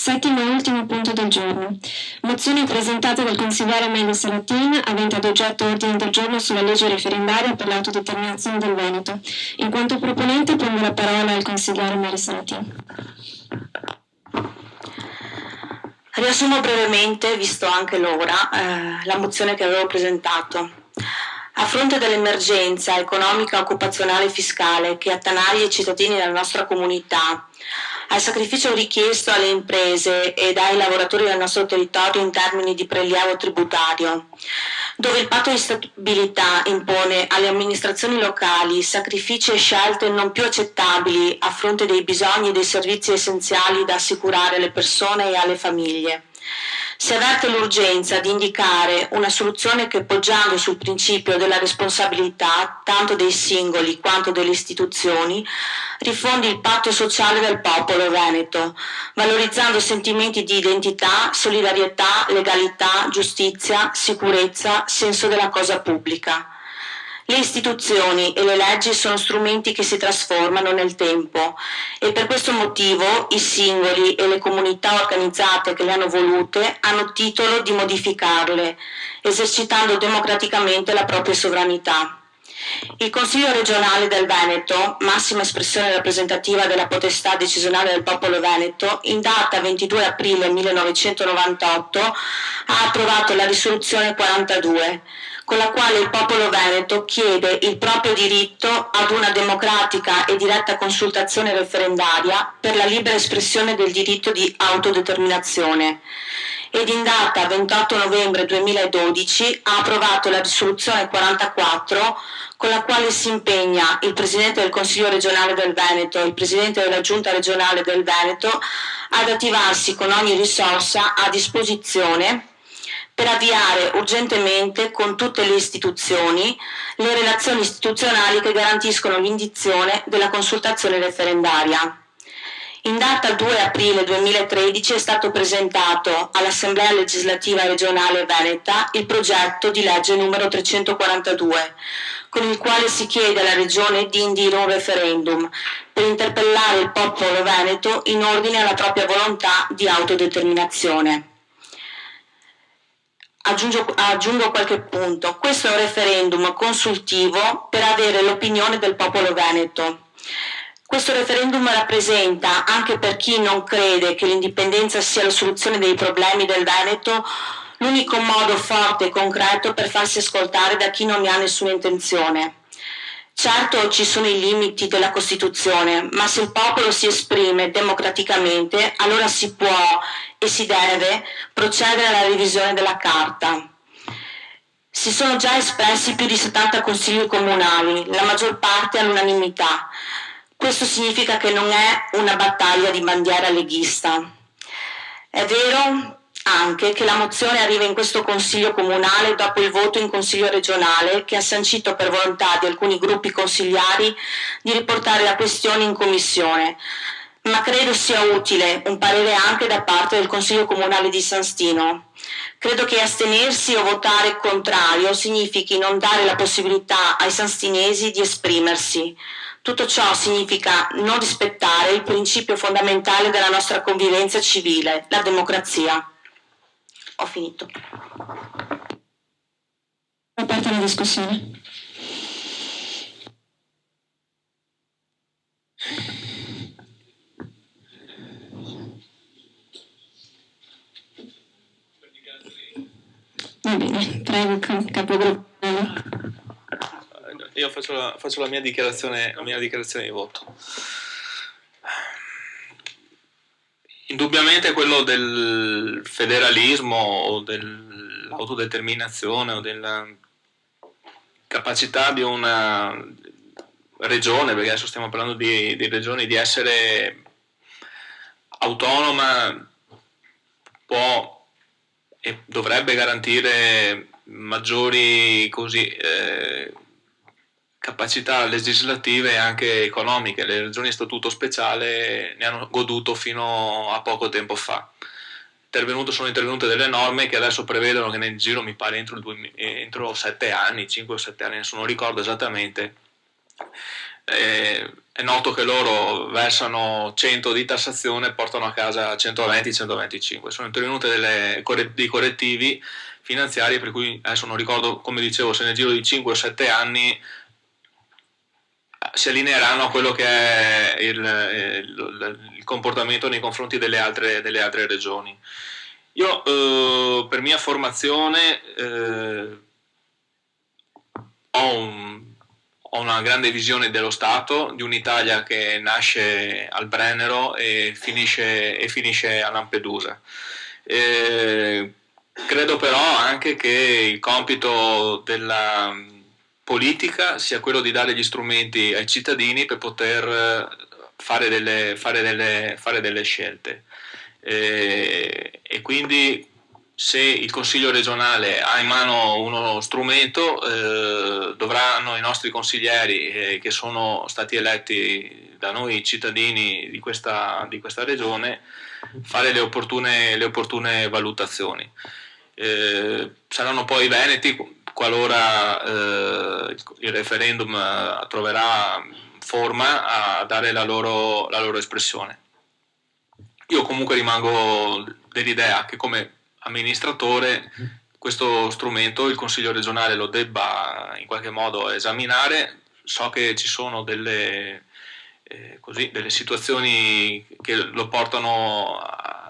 Settimo e ultimo punto del giorno. Mozioni presentate dal consigliere Amelia Salatin, avente ad oggetto ordine del giorno sulla legge referendaria per l'autodeterminazione del Veneto. In quanto proponente pongo la parola al consigliere Amelia Salatin. Riassumo brevemente, visto anche l'ora, la mozione che avevo presentato. A fronte dell'emergenza economica, occupazionale e fiscale che attanaglia i cittadini della nostra comunità, al sacrificio richiesto alle imprese ed ai lavoratori del nostro territorio in termini di prelievo tributario, dove il patto di stabilità impone alle amministrazioni locali sacrifici e scelte non più accettabili a fronte dei bisogni e dei servizi essenziali da assicurare alle persone e alle famiglie. Si avverte l'urgenza di indicare una soluzione che, poggiando sul principio della responsabilità tanto dei singoli quanto delle istituzioni, rifondi il patto sociale del popolo veneto, valorizzando sentimenti di identità, solidarietà, legalità, giustizia, sicurezza, senso della cosa pubblica. Le istituzioni e le leggi sono strumenti che si trasformano nel tempo e per questo motivo i singoli e le comunità organizzate che le hanno volute hanno titolo di modificarle, esercitando democraticamente la propria sovranità. Il Consiglio regionale del Veneto, massima espressione rappresentativa della potestà decisionale del popolo veneto, in data 22 aprile 1998 ha approvato la risoluzione 42, con la quale il popolo veneto chiede il proprio diritto ad una democratica e diretta consultazione referendaria per la libera espressione del diritto di autodeterminazione ed in data 28 novembre 2012 ha approvato la risoluzione 44 con la quale si impegna il Presidente del Consiglio regionale del Veneto e il Presidente della Giunta regionale del Veneto ad attivarsi con ogni risorsa a disposizione per avviare urgentemente con tutte le istituzioni le relazioni istituzionali che garantiscono l'indizione della consultazione referendaria. In data 2 aprile 2013 è stato presentato all'Assemblea legislativa regionale veneta il progetto di legge numero 342, con il quale si chiede alla Regione di indire un referendum per interpellare il popolo veneto in ordine alla propria volontà di autodeterminazione. Aggiungo qualche punto. Questo è un referendum consultivo per avere l'opinione del popolo veneto. Questo referendum rappresenta, anche per chi non crede che l'indipendenza sia la soluzione dei problemi del Veneto, l'unico modo forte e concreto per farsi ascoltare da chi non ne ha nessuna intenzione. Certo ci sono i limiti della Costituzione, ma se il popolo si esprime democraticamente, allora si può e si deve procedere alla revisione della Carta. Si sono già espressi più di 70 consigli comunali, la maggior parte all'unanimità. Questo significa che non è una battaglia di bandiera leghista. È vero anche che la mozione arriva in questo Consiglio comunale dopo il voto in Consiglio regionale che ha sancito per volontà di alcuni gruppi consigliari di riportare la questione in Commissione, ma credo sia utile un parere anche da parte del Consiglio comunale di San Stino. Credo che astenersi o votare contrario significhi non dare la possibilità ai sanstinesi di esprimersi. Tutto ciò significa non rispettare il principio fondamentale della nostra convivenza civile, la democrazia. Ho finito. Aperta la discussione. Va bene, prego capogruppo. Io faccio la mia dichiarazione di voto. Indubbiamente quello del federalismo o dell'autodeterminazione o della capacità di una regione, perché adesso stiamo parlando di regioni, di essere autonoma può e dovrebbe garantire maggiori capacità legislative e anche economiche. Le regioni a statuto speciale ne hanno goduto fino a poco tempo fa. Sono intervenute delle norme che adesso prevedono che nel giro, mi pare, entro 7 anni, 5 o 7 anni, adesso non ricordo esattamente, è noto che loro versano 100 di tassazione e portano a casa 120-125. Sono intervenute dei correttivi finanziari per cui adesso non ricordo, come dicevo, se nel giro di 5 o 7 anni si allineeranno a quello che è il comportamento nei confronti delle altre regioni. Io per mia formazione ho una grande visione dello Stato, di un'Italia che nasce al Brennero e finisce a Lampedusa. Credo però anche che il compito della politica sia quello di dare gli strumenti ai cittadini per poter fare delle scelte. E quindi se il Consiglio regionale ha in mano uno strumento, dovranno i nostri consiglieri che sono stati eletti da noi cittadini di questa regione fare le opportune valutazioni. Saranno poi i veneti, qualora il referendum troverà forma, a dare la loro espressione. Io comunque rimango dell'idea che come amministratore questo strumento il Consiglio regionale lo debba in qualche modo esaminare. So che ci sono delle situazioni che lo portano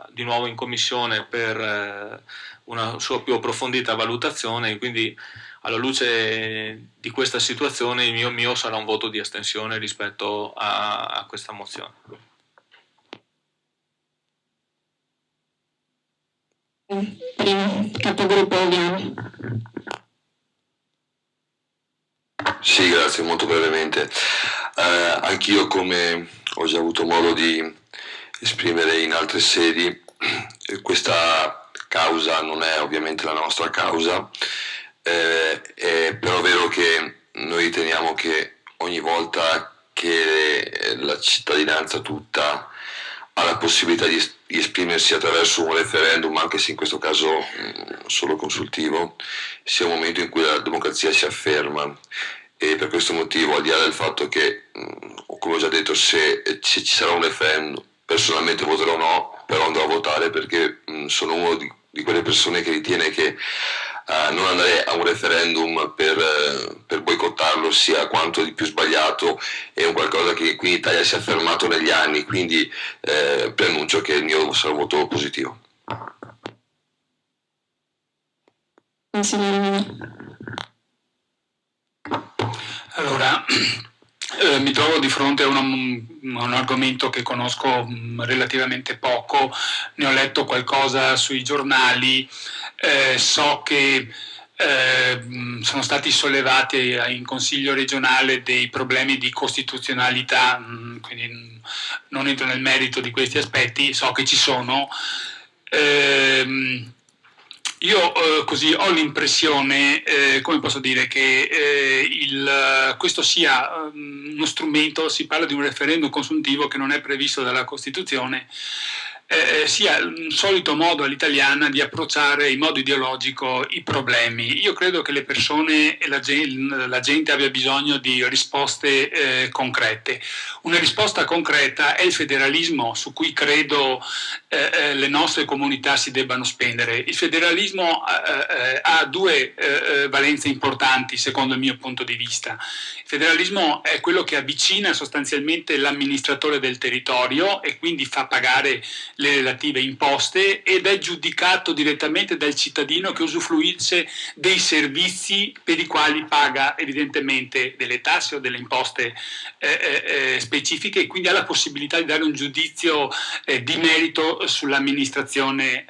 di nuovo in commissione per una sua più approfondita valutazione, quindi alla luce di questa situazione il mio sarà un voto di astensione rispetto a questa mozione. Primo capogruppo Oviano. Sì, grazie, molto brevemente. Anch'io, come ho già avuto modo di esprimere in altre sedi, questa causa non è ovviamente la nostra causa, è però vero che noi riteniamo che ogni volta che la cittadinanza tutta ha la possibilità di esprimersi attraverso un referendum, anche se in questo caso solo consultivo, sia un momento in cui la democrazia si afferma. E per questo motivo, al di là del fatto che, come ho già detto, se ci sarà un referendum, personalmente voterò no, però andrò a votare perché sono uno di quelle persone che ritiene che non andare a un referendum per boicottarlo sia quanto di più sbagliato, è un qualcosa che qui in Italia si è affermato negli anni, quindi preannuncio che il mio sarà un voto positivo. Allora, mi trovo di fronte a un argomento che conosco relativamente poco, ne ho letto qualcosa sui giornali, so che sono stati sollevati in Consiglio regionale dei problemi di costituzionalità, quindi non entro nel merito di questi aspetti, so che ci sono. Io così ho l'impressione, come posso dire, che questo sia uno strumento, si parla di un referendum consultivo che non è previsto dalla Costituzione, sia un solito modo all'italiana di approcciare in modo ideologico i problemi. Io credo che le persone e la gente abbia bisogno di risposte concrete. Una risposta concreta è il federalismo su cui credo le nostre comunità si debbano spendere. Il federalismo ha due valenze importanti secondo il mio punto di vista. Il federalismo è quello che avvicina sostanzialmente l'amministratore del territorio e quindi fa pagare le relative imposte ed è giudicato direttamente dal cittadino che usufruisce dei servizi per i quali paga evidentemente delle tasse o delle imposte specifiche e quindi ha la possibilità di dare un giudizio di merito sull'amministrazione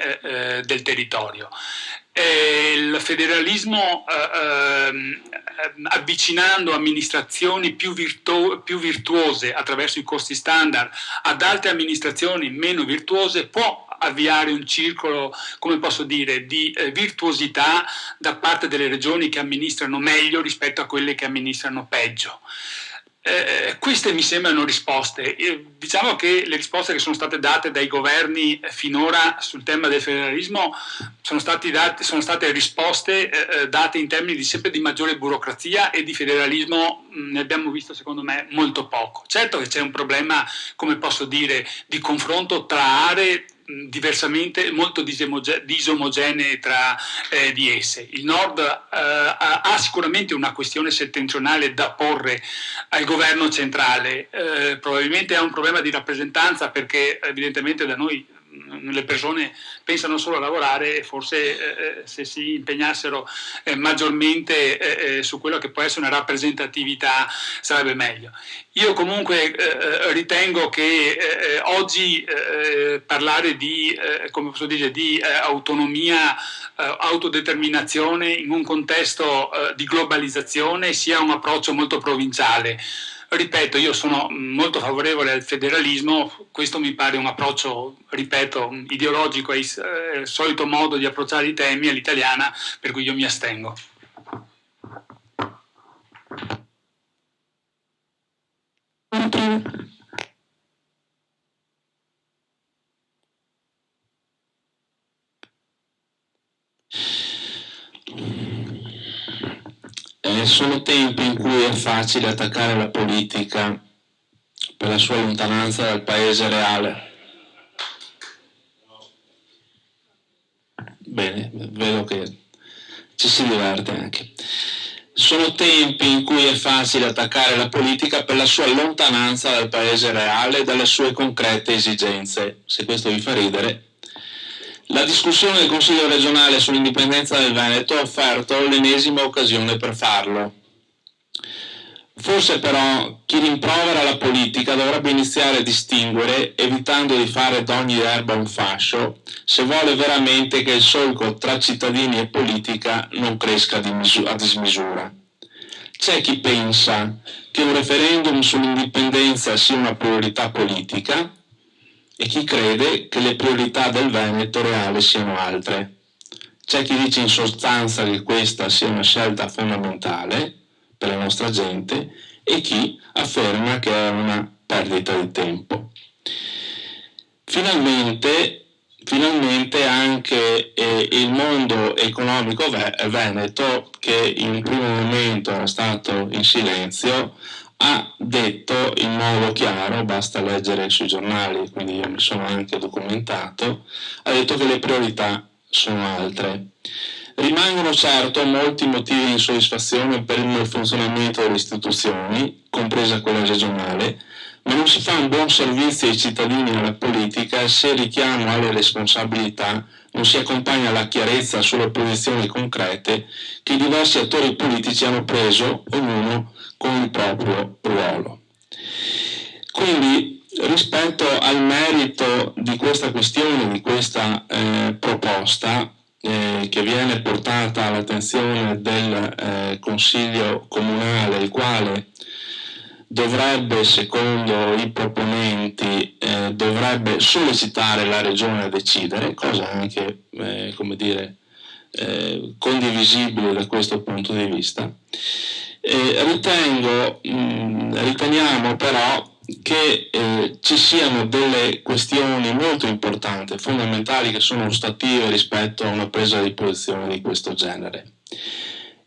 del territorio. Il federalismo, avvicinando amministrazioni più virtuose attraverso i costi standard ad altre amministrazioni meno virtuose, può avviare un circolo, come posso dire, di virtuosità da parte delle regioni che amministrano meglio rispetto a quelle che amministrano peggio. Queste mi sembrano risposte. Diciamo che le risposte che sono state date dai governi finora sul tema del federalismo sono state risposte date in termini sempre di maggiore burocrazia, e di federalismo ne abbiamo visto, secondo me, molto poco. Certo che c'è un problema, come posso dire, di confronto tra aree diversamente molto disomogenee tra di esse. Il nord ha sicuramente una questione settentrionale da porre al governo centrale, probabilmente ha un problema di rappresentanza, perché evidentemente da noi le persone pensano solo a lavorare, e forse se si impegnassero maggiormente su quello che può essere una rappresentatività sarebbe meglio. Io comunque ritengo che oggi parlare di, come posso dire, di autonomia, autodeterminazione in un contesto di globalizzazione sia un approccio molto provinciale. Ripeto, io sono molto favorevole al federalismo, questo mi pare un approccio, ripeto, ideologico, è il solito modo di approcciare i temi all'italiana, per cui io mi astengo. Sono tempi in cui è facile attaccare la politica per la sua lontananza dal paese reale. Bene, vedo che ci si diverte anche. Sono tempi in cui è facile attaccare la politica per la sua lontananza dal paese reale e dalle sue concrete esigenze. Se questo vi fa ridere, la discussione del Consiglio regionale sull'indipendenza del Veneto ha offerto l'ennesima occasione per farlo. Forse però chi rimprovera la politica dovrebbe iniziare a distinguere, evitando di fare d'ogni erba un fascio, se vuole veramente che il solco tra cittadini e politica non cresca a dismisura. C'è chi pensa che un referendum sull'indipendenza sia una priorità politica, e chi crede che le priorità del Veneto reale siano altre. C'è chi dice in sostanza che questa sia una scelta fondamentale per la nostra gente, e chi afferma che è una perdita di tempo. Finalmente anche il mondo economico veneto, che in un primo momento era stato in silenzio, ha detto in modo chiaro, basta leggere sui giornali, quindi io mi sono anche documentato, ha detto che le priorità sono altre. Rimangono certo molti motivi di insoddisfazione per il malfunzionamento delle istituzioni, compresa quella regionale, ma non si fa un buon servizio ai cittadini e alla politica se il richiamo alle responsabilità non si accompagna alla chiarezza sulle posizioni concrete che i diversi attori politici hanno preso, ognuno con il proprio ruolo. Quindi, rispetto al merito di questa questione, di questa proposta, che viene portata all'attenzione del Consiglio Comunale, il quale dovrebbe, secondo i proponenti, dovrebbe sollecitare la Regione a decidere, cosa anche, condivisibile da questo punto di vista. Riteniamo però che ci siano delle questioni molto importanti, fondamentali, che sono ostative rispetto a una presa di posizione di questo genere.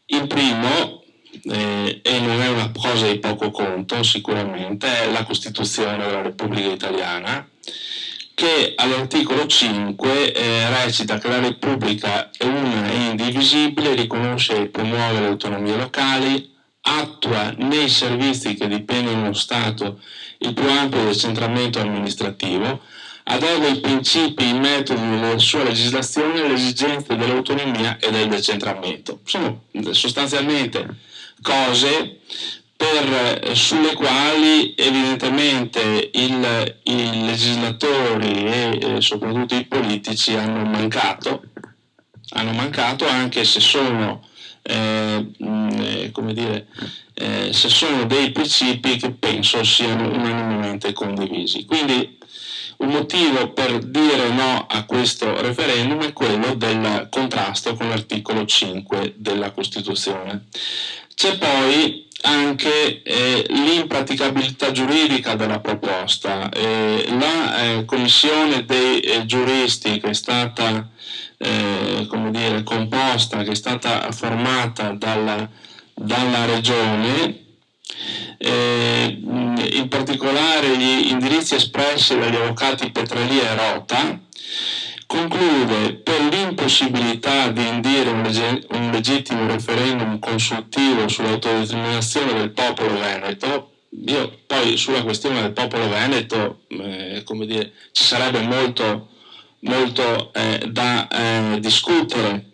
Il primo, e non è una cosa di poco conto sicuramente, è la Costituzione della Repubblica Italiana, che all'articolo 5 recita che la Repubblica è una e indivisibile, riconosce e promuove le autonomie locali, attua nei servizi che dipendono dallo Stato il più ampio decentramento amministrativo, adegua i principi e i metodi della sua legislazione alle esigenze dell'autonomia e del decentramento. Sono sostanzialmente cose sulle quali evidentemente i legislatori e soprattutto i politici hanno mancato, anche se sono se sono dei principi che penso siano unanimemente condivisi. Quindi un motivo per dire no a questo referendum è quello del contrasto con l'articolo 5 della Costituzione. C'è poi anche l'impraticabilità giuridica della proposta. La commissione dei giuristi che è stata composta, che è stata formata dalla Regione, in particolare gli indirizzi espressi dagli avvocati Petralia e Rota, conclude per l'impossibilità di indire un legittimo referendum consultivo sull'autodeterminazione del popolo veneto. Io poi sulla questione del popolo veneto ci sarebbe molto da discutere.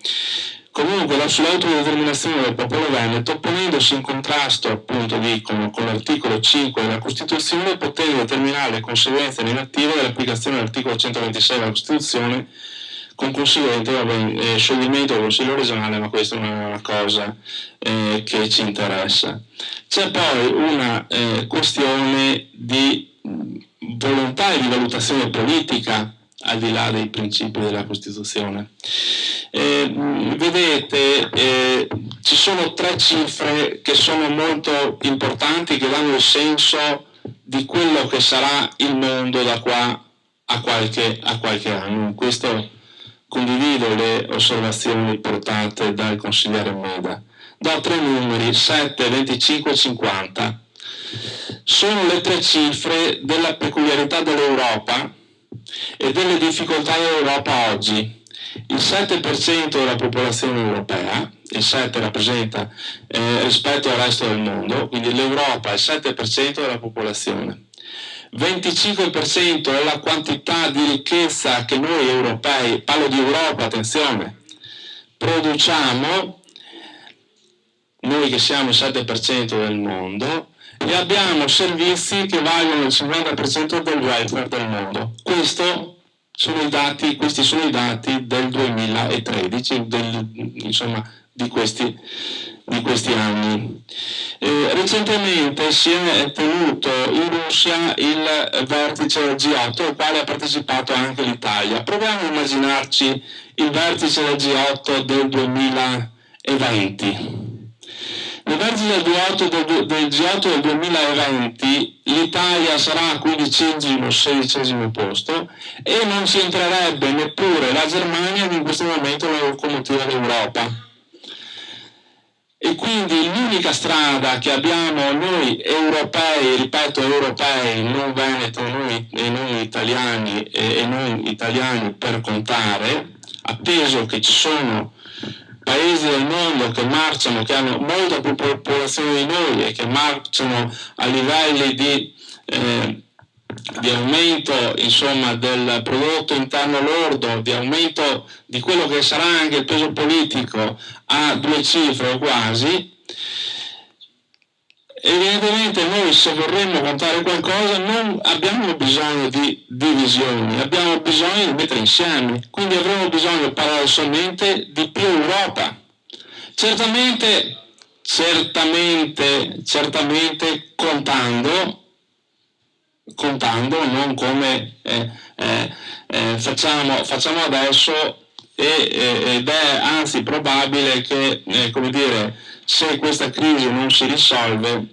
Comunque sull'autodeterminazione del popolo veneto, ponendosi in contrasto, appunto dicono, con l'articolo 5 della Costituzione, potendo determinare le conseguenze negative dell'applicazione dell'articolo 126 della Costituzione, con conseguente scioglimento del Consiglio regionale, ma questa non è una cosa che ci interessa. C'è poi una questione di volontà e di valutazione politica al di là dei principi della Costituzione. Vedete, ci sono 3 cifre che sono molto importanti, che danno il senso di quello che sarà il mondo da qua a qualche anno. In questo condivido le osservazioni portate dal consigliere Meda. Do 3 numeri, 7, 25 e 50. Sono le 3 cifre della peculiarità dell'Europa e delle difficoltà dell'Europa oggi. Il 7% della popolazione europea, il 7 rappresenta rispetto al resto del mondo, quindi l'Europa è il 7% della popolazione. 25% è la quantità di ricchezza che noi europei, parlo di Europa, attenzione, produciamo, noi che siamo il 7% del mondo, e abbiamo servizi che valgono il 50% del welfare del mondo. Questi sono i dati del 2013, di questi anni. Recentemente si è tenuto in Russia il vertice del G8, al quale ha partecipato anche l'Italia. Proviamo a immaginarci il vertice del G8 del 2020. Nel vertice del G8 del 2020 l'Italia sarà al 15° o 16° posto e non ci entrerebbe neppure la Germania, che in questo momento è la locomotiva d'Europa. E quindi l'unica strada che abbiamo noi europei, ripeto europei, non veneto, noi italiani e non italiani per contare, atteso che ci sono paesi del mondo che marciano, che hanno molta più popolazione di noi e che marciano a livelli di aumento, insomma, del prodotto interno lordo, di aumento di quello che sarà anche il peso politico a 2 cifre o quasi. Evidentemente noi, se vorremmo contare qualcosa, non abbiamo bisogno di divisioni, abbiamo bisogno di mettere insieme, quindi avremo bisogno paradossalmente di più Europa. Certamente contando, non come facciamo adesso, ed è anzi probabile che, se questa crisi non si risolve,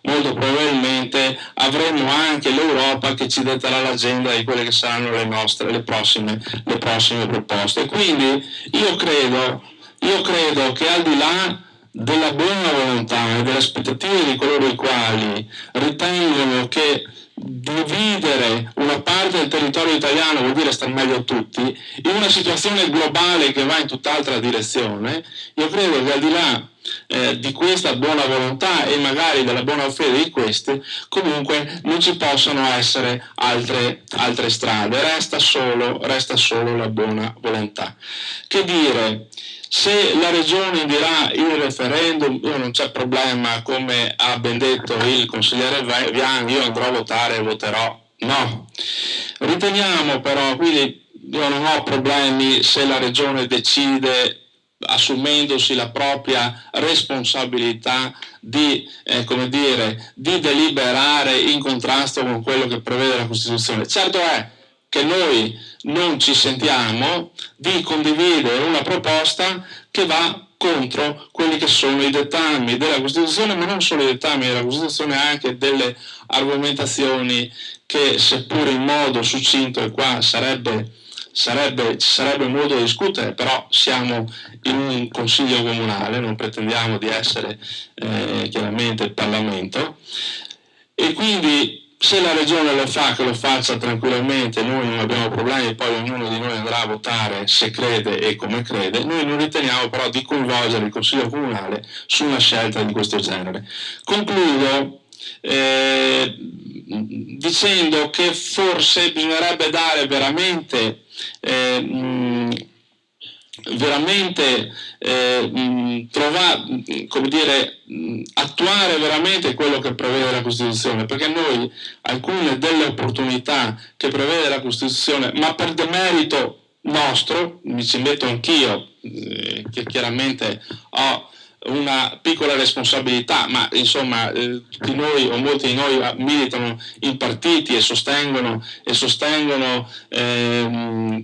molto probabilmente avremo anche l'Europa che ci detterà l'agenda di quelle che saranno le prossime proposte. Quindi io credo che al di là della buona volontà e delle aspettative di coloro i quali ritengono che dividere una parte del territorio italiano vuol dire star meglio a tutti, in una situazione globale che va in tutt'altra direzione, io credo che al di là di questa buona volontà e magari della buona fede di questi, comunque non ci possono essere altre strade, resta solo la buona volontà. Che dire, se la Regione indirà il referendum, non c'è problema, come ha ben detto il consigliere Vian, io andrò a votare e voterò no. Riteniamo però, quindi io non ho problemi se la Regione decide, assumendosi la propria responsabilità di deliberare in contrasto con quello che prevede la Costituzione. Certo è che noi non ci sentiamo di condividere una proposta che va contro quelli che sono i dettami della Costituzione, ma non solo i dettami della Costituzione, anche delle argomentazioni che, seppur in modo succinto, e qua ci sarebbe modo di discutere, però siamo in un consiglio comunale, non pretendiamo di essere chiaramente il Parlamento, e quindi se la Regione lo fa, che lo faccia tranquillamente, noi non abbiamo problemi, poi ognuno di noi andrà a votare se crede e come crede. Noi non riteniamo però di coinvolgere il Consiglio Comunale su una scelta di questo genere. Concludo dicendo che forse bisognerebbe dare attuare veramente quello che prevede la Costituzione, perché noi alcune delle opportunità che prevede la Costituzione, ma per demerito nostro, mi ci metto anch'io, che chiaramente ho una piccola responsabilità, ma insomma tutti noi o molti di noi militano in partiti e sostengono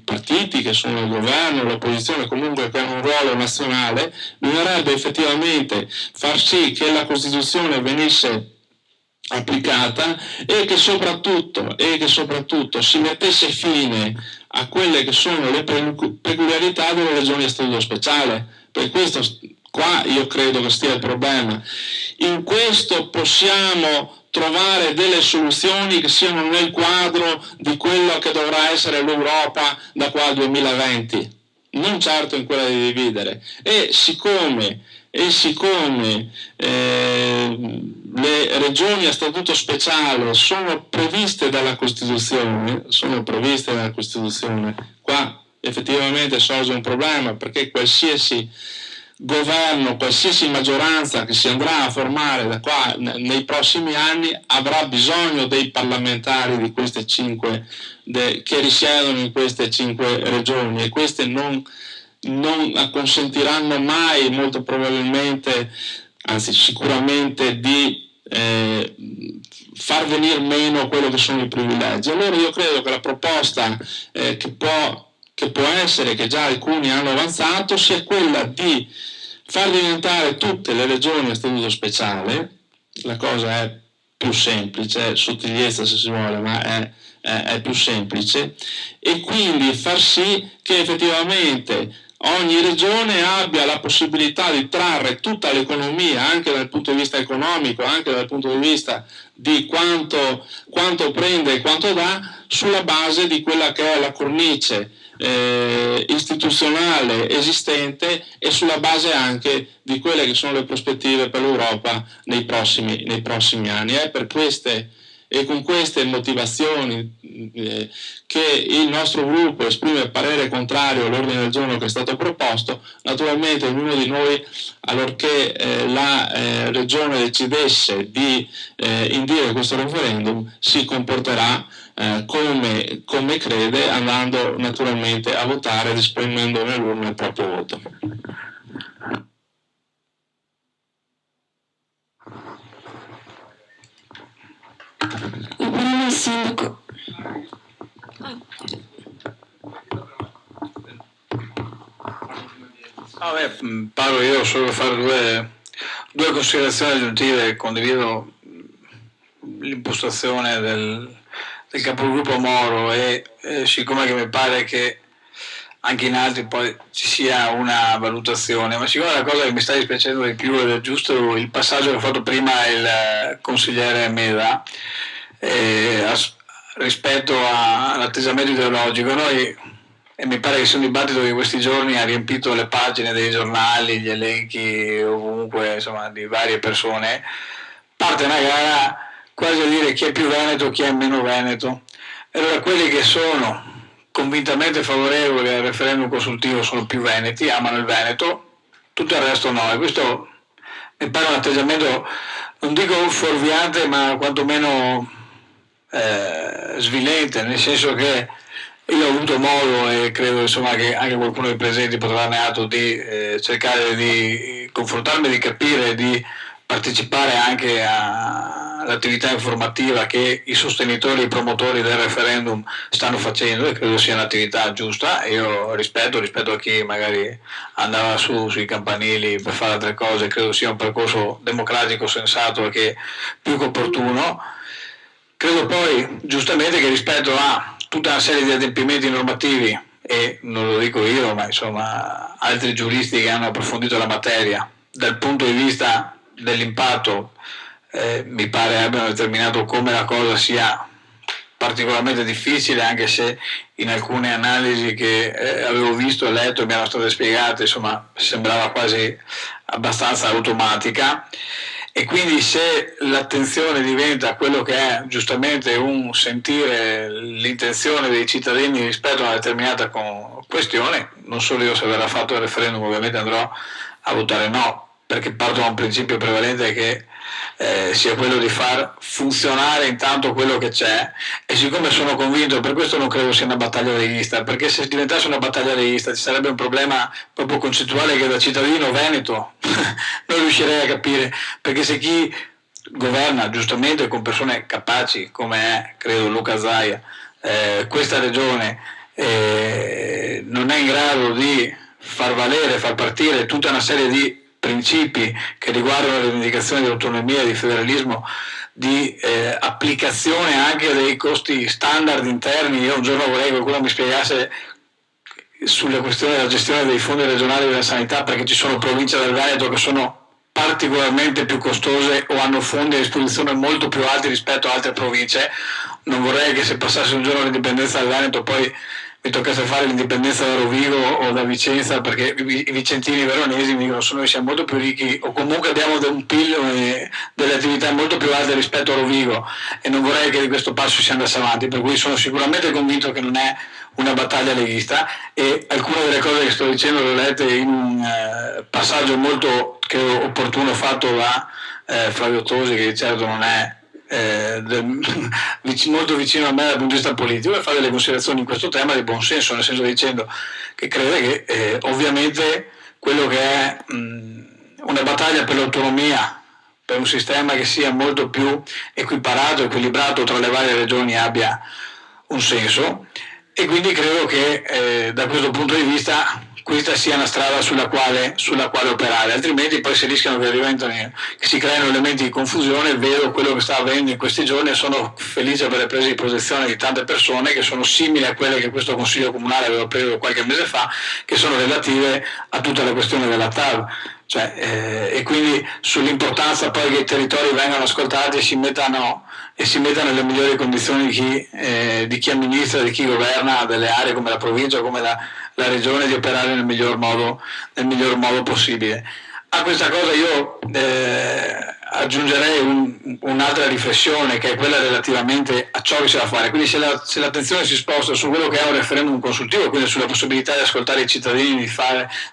partiti che sono il governo, l'opposizione, comunque che hanno un ruolo nazionale. Bisognerebbe effettivamente far sì che la Costituzione venisse applicata e che soprattutto si mettesse fine a quelle che sono le peculiarità delle regioni a statuto speciale. Per questo qua io credo che stia il problema. In questo possiamo trovare delle soluzioni che siano nel quadro di quello che dovrà essere l'Europa da qua al 2020, non certo in quella di dividere. E siccome le regioni a statuto speciale sono previste dalla Costituzione, qua effettivamente sorge un problema, perché qualsiasi governo, qualsiasi maggioranza che si andrà a formare da qua nei prossimi anni avrà bisogno dei parlamentari di queste 5 che risiedono in queste 5 regioni, e queste non consentiranno mai, molto probabilmente, anzi sicuramente, di far venire meno quello che sono i privilegi. Allora io credo che la proposta che può essere, che già alcuni hanno avanzato, sia quella di far diventare tutte le regioni a statuto speciale. La cosa è più semplice, sottigliezza se si vuole, ma è più semplice, e quindi far sì che effettivamente ogni regione abbia la possibilità di trarre tutta l'economia, anche dal punto di vista economico, anche dal punto di vista di quanto prende e quanto dà, sulla base di quella che è la cornice istituzionale esistente, e sulla base anche di quelle che sono le prospettive per l'Europa nei prossimi anni. È per queste e con queste motivazioni che il nostro gruppo esprime parere contrario all'ordine del giorno che è stato proposto. Naturalmente ognuno di noi, allorché la Regione decidesse di indire questo referendum, si comporterà come crede, andando naturalmente a votare ed esprimendo nell'urna il proprio voto. La parola al sindaco. Parlo io solo per fare due considerazioni aggiuntive. Condivido l'impostazione del capogruppo Moro, e siccome che mi pare che anche in altri poi ci sia una valutazione, ma siccome la cosa che mi sta dispiacendo di più ed è giusto il passaggio che ha fatto prima il consigliere Meda rispetto all'atteggiamento ideologico. E mi pare che sia un dibattito che in questi giorni ha riempito le pagine dei giornali, gli elenchi ovunque, insomma, di varie persone. Parte una gara quasi a dire chi è più veneto, chi è meno veneto. E allora quelli che sono convintamente favorevoli al referendum consultivo sono più veneti, amano il Veneto, tutto il resto no. E questo mi pare un atteggiamento, non dico fuorviante, ma quantomeno svilente, nel senso che io ho avuto modo, e credo insomma che anche qualcuno dei presenti potrà darne atto, di cercare di confrontarmi, di capire, di partecipare anche alla l'attività informativa che i sostenitori e i promotori del referendum stanno facendo, e credo sia un'attività giusta. Io rispetto a chi magari andava sui campanili per fare altre cose, credo sia un percorso democratico sensato e che più che opportuno. Credo poi giustamente che rispetto a tutta una serie di adempimenti normativi, e non lo dico io, ma insomma altri giuristi che hanno approfondito la materia, dal punto di vista dell'impatto mi pare abbiano determinato come la cosa sia particolarmente difficile, anche se in alcune analisi che avevo visto e letto e mi erano state spiegate, insomma, sembrava quasi abbastanza automatica. E quindi se l'attenzione diventa quello che è giustamente un sentire l'intenzione dei cittadini rispetto a una determinata questione, non solo io, se verrà fatto il referendum ovviamente andrò a votare no, perché parto da un principio prevalente che sia quello di far funzionare intanto quello che c'è, e siccome sono convinto, per questo non credo sia una battaglia leghista, perché se diventasse una battaglia leghista ci sarebbe un problema proprio concettuale che da cittadino veneto non riuscirei a capire, perché se chi governa giustamente con persone capaci come è, credo, Luca Zaia, questa regione non è in grado di far valere, far partire tutta una serie di principi che riguardano le rivendicazioni di autonomia, di federalismo, di applicazione anche dei costi standard interni. Io un giorno vorrei che qualcuno mi spiegasse sulle questioni della gestione dei fondi regionali della sanità, perché ci sono province del Veneto che sono particolarmente più costose o hanno fondi a disposizione molto più alti rispetto a altre province. Non vorrei che se passasse un giorno l'indipendenza del Veneto poi mi toccasse fare l'indipendenza da Rovigo o da Vicenza, perché i vicentini veronesi mi dicono noi siamo molto più ricchi, o comunque abbiamo un PIL e delle attività molto più alte rispetto a Rovigo, e non vorrei che di questo passo si andasse avanti, per cui sono sicuramente convinto che non è una battaglia leghista, e alcune delle cose che sto dicendo le ho lette in un passaggio molto credo opportuno fatto da Flavio Tosi, che certo non è molto vicino a me dal punto di vista politico, e fa delle considerazioni in questo tema di buon senso, nel senso dicendo che crede che ovviamente quello che è una battaglia per l'autonomia, per un sistema che sia molto più equiparato, equilibrato tra le varie regioni, abbia un senso, e quindi credo che da questo punto di vista questa sia una strada sulla quale operare, altrimenti poi si rischiano che si creino elementi di confusione. Vedo quello che sta avvenendo in questi giorni e sono felice per le prese di posizione di tante persone che sono simili a quelle che questo Consiglio Comunale aveva preso qualche mese fa, che sono relative a tutta la questione della TAV. E quindi sull'importanza poi che i territori vengano ascoltati e si mettano nelle migliori condizioni di chi amministra, di chi governa delle aree come la provincia, come la regione, di operare nel miglior modo possibile. A questa cosa io aggiungerei un'altra riflessione, che è quella relativamente a ciò che c'è da fare. Quindi se l'attenzione si sposta su quello che è un referendum consultivo, quindi sulla possibilità di ascoltare i cittadini,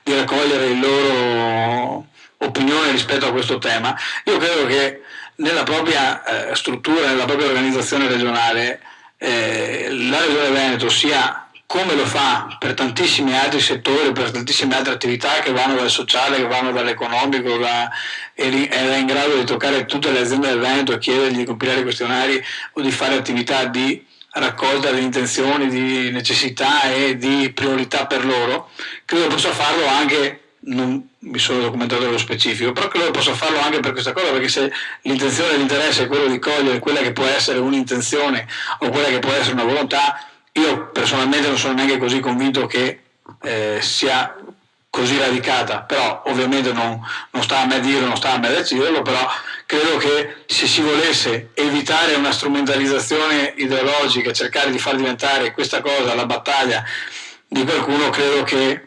di raccogliere il loro opinione rispetto a questo tema, io credo che nella propria struttura, nella propria organizzazione regionale, la Regione Veneto sia, come lo fa per tantissimi altri settori, per tantissime altre attività che vanno dal sociale, che vanno dall'economico, ed è in grado di toccare tutte le aziende del Veneto e chiedergli di compilare questionari o di fare attività di raccolta di intenzioni, di necessità e di priorità per loro. Credo possa farlo anche, non mi sono documentato nello specifico, però credo possa farlo anche per questa cosa, perché se l'intenzione e l'interesse è quello di cogliere quella che può essere un'intenzione o quella che può essere una volontà, io personalmente non sono neanche così convinto che sia così radicata, però ovviamente non sta a me dirlo, non sta a me deciderlo, però credo che se si volesse evitare una strumentalizzazione ideologica, cercare di far diventare questa cosa la battaglia di qualcuno, credo che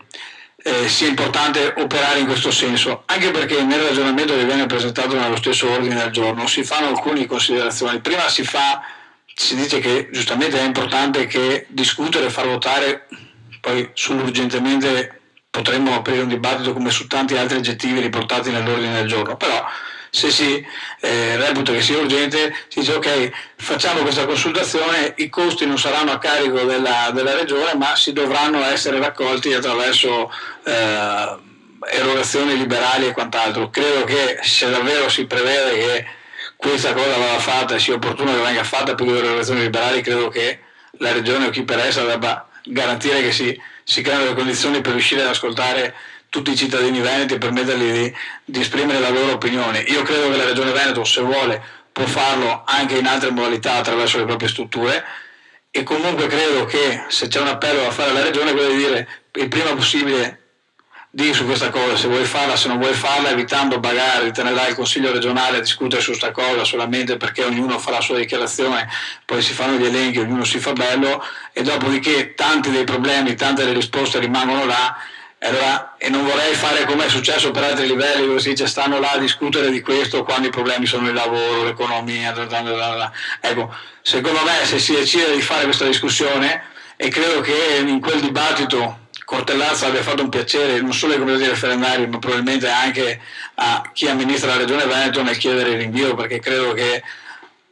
sia importante operare in questo senso, anche perché nel ragionamento che viene presentato nello stesso ordine del giorno si fanno alcune considerazioni. Prima si dice che giustamente è importante che discutere e far votare, poi sull'urgentemente potremmo aprire un dibattito come su tanti altri aggettivi riportati nell'ordine del giorno, però se si reputa che sia urgente si dice ok, facciamo questa consultazione, i costi non saranno a carico della regione, ma si dovranno essere raccolti attraverso erogazioni liberali e quant'altro. Credo che se davvero si prevede che questa cosa vada fatta e sia opportuno che venga fatta per le organizzazioni liberali, credo che la regione o chi per essa debba garantire che si creano le condizioni per riuscire ad ascoltare tutti i cittadini veneti e permettergli di esprimere la loro opinione. Io credo che la regione Veneto, se vuole, può farlo anche in altre modalità attraverso le proprie strutture, e comunque credo che se c'è un appello da fare alla regione, quello di dire il prima possibile di su questa cosa, se vuoi farla, se non vuoi farla, evitando magari di tenere là il consiglio regionale a discutere su questa cosa solamente perché ognuno fa la sua dichiarazione, poi si fanno gli elenchi, ognuno si fa bello, e dopodiché tanti dei problemi, tante delle risposte rimangono là. E non vorrei fare come è successo per altri livelli, dove si dice stanno là a discutere di questo quando i problemi sono il lavoro, l'economia, ecco, secondo me se si decide di fare questa discussione, e credo che in quel dibattito Cortellazza abbia fatto un piacere non solo ai comitati referendari, ma probabilmente anche a chi amministra la regione Veneto nel chiedere il rinvio, perché credo che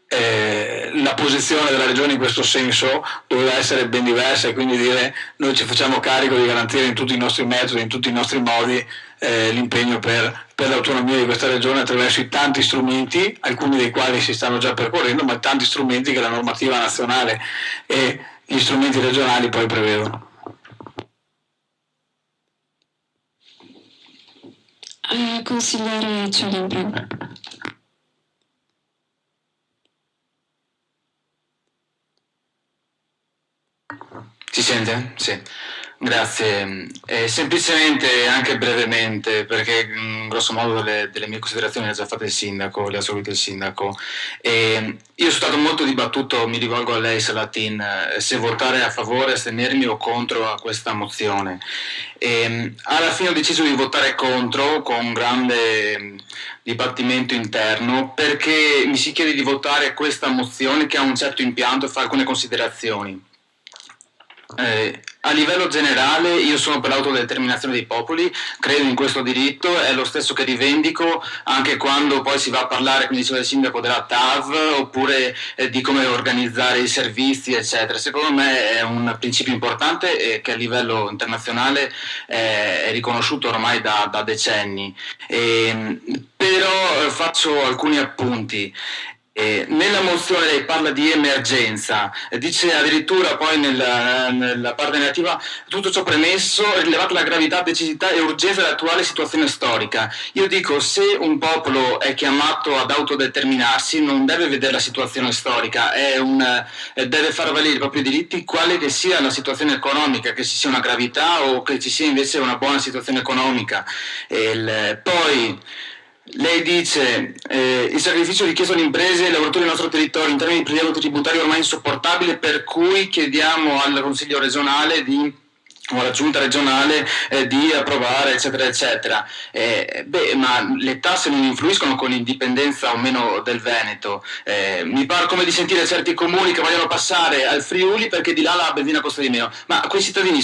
la posizione della regione in questo senso doveva essere ben diversa, e quindi dire noi ci facciamo carico di garantire in tutti i nostri metodi, in tutti i nostri modi l'impegno per l'autonomia di questa regione attraverso i tanti strumenti, alcuni dei quali si stanno già percorrendo, ma tanti strumenti che la normativa nazionale e gli strumenti regionali poi prevedono. Consigliere Cialin, prego. Si sente? Sì, grazie. Semplicemente, anche brevemente, perché grosso modo delle mie considerazioni le ha già fatte il sindaco, le ha assolute il sindaco. Io sono stato molto dibattuto, mi rivolgo a lei Salatin, se votare a favore, astenermi o contro a questa mozione. Alla fine ho deciso di votare contro con un grande dibattimento interno, perché mi si chiede di votare questa mozione che ha un certo impianto e fa alcune considerazioni. A livello generale io sono per l'autodeterminazione dei popoli, credo in questo diritto, è lo stesso che rivendico anche quando poi si va a parlare, come diceva il sindaco, della TAV oppure di come organizzare i servizi eccetera. Secondo me è un principio importante e che a livello internazionale è riconosciuto ormai da decenni. Però faccio alcuni appunti. Nella mozione lei parla di emergenza, dice addirittura poi nella parte negativa: tutto ciò premesso, rilevata la gravità, decisità e urgenza dell'attuale situazione storica. Io dico, se un popolo è chiamato ad autodeterminarsi non deve vedere la situazione storica, deve far valere i propri diritti, quale che sia la situazione economica, che ci sia una gravità o che ci sia invece una buona situazione economica. Poi lei dice il sacrificio richiesto alle imprese e ai lavoratori del nostro territorio in termini di prelievo tributario è ormai insopportabile, per cui chiediamo al Consiglio regionale o alla giunta regionale di approvare eccetera eccetera. Ma le tasse non influiscono con l'indipendenza o meno del Veneto. Mi pare come di sentire certi comuni che vogliono passare al Friuli perché di là la benzina costa di meno, ma quei cittadini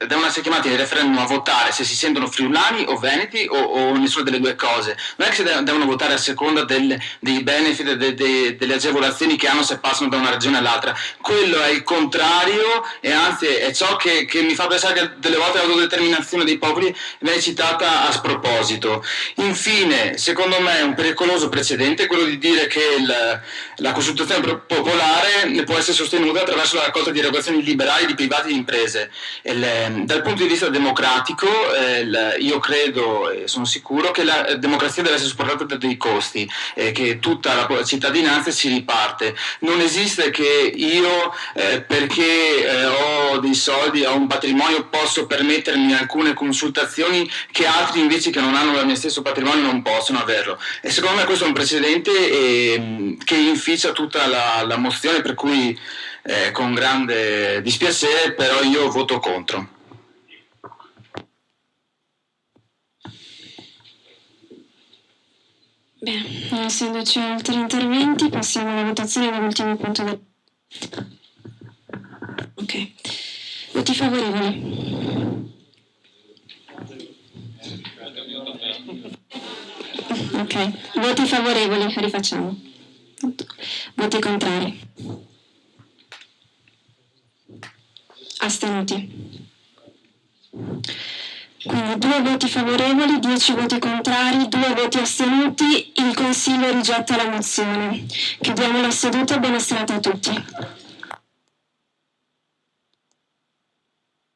devono essere chiamati nel referendum a votare se si sentono friulani o veneti o nessuna delle due cose. Non è che si devono votare a seconda dei benefit, delle agevolazioni che hanno se passano da una regione all'altra. Quello è il contrario, e anzi è ciò che mi fa pensare che delle volte l'autodeterminazione dei popoli viene citata a sproposito. Infine, secondo me è un pericoloso precedente quello di dire che la consultazione popolare può essere sostenuta attraverso la raccolta di erogazioni liberali di privati e di imprese. Dal punto di vista democratico, io credo e sono sicuro che la democrazia deve essere supportata da dei costi, che tutta la cittadinanza si riparte. Non esiste che io, perché ho dei soldi, ho un patrimonio, posso permettermi alcune consultazioni che altri invece che non hanno il mio stesso patrimonio non possono averlo. E secondo me questo è un precedente che inficia tutta la mozione, per cui con grande dispiacere, però io voto contro. Bene, non essendoci altri interventi, passiamo alla votazione dell'ultimo punto del... Ok. Voti favorevoli? Ok. Voti favorevoli? Rifacciamo. Voti contrari? Astenuti? Quindi 2 voti favorevoli, 10 voti contrari, 2 voti astenuti. Il Consiglio rigetta la mozione. Chiudiamo la seduta. Buona serata a tutti.